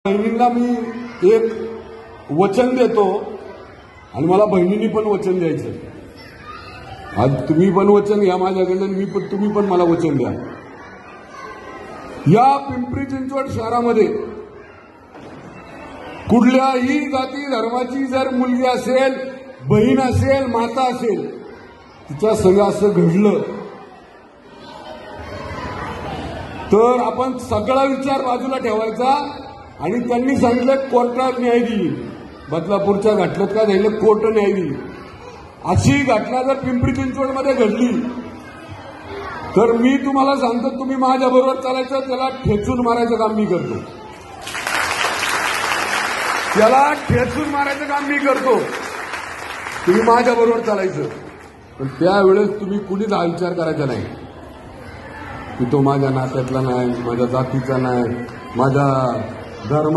बहिणींना मी एक वचन देतो आणि मला बहिणींनी पण वचन द्यायचं। आज तुम्ही पण वचन घ्या माझ्याकडनं, तुम्ही पण मला वचन द्या। या पिंपरी चिंचवड शहरामध्ये कुठल्याही जाती धर्माची जर मुलगी असेल, बहीण असेल, माता असेल, तिच्या संग असं घडलं तर आपण सगळा विचार बाजूला ठेवायचा आणि त्यांनी सांगितलं कोर्टात न्याय देईल। बदलापूरच्या घटनेत काय झालं, कोर्ट न्याय देईल। अशी घटना जर पिंपरी चिंचवडमध्ये घडली तर मी तुम्हाला सांगतो, तुम्ही माझ्याबरोबर चालायचं, त्याला ठेचून मारायचं काम मी करतो। त्याला ठेचून मारायचं काम मी करतो, तुम्ही माझ्याबरोबर चालायचं। पण त्यावेळेस तुम्ही कुणीच हा विचार करायचा नाही की तो माझ्या नात्यातला नाही, माझ्या जातीचा नाही, माझ्या धर्म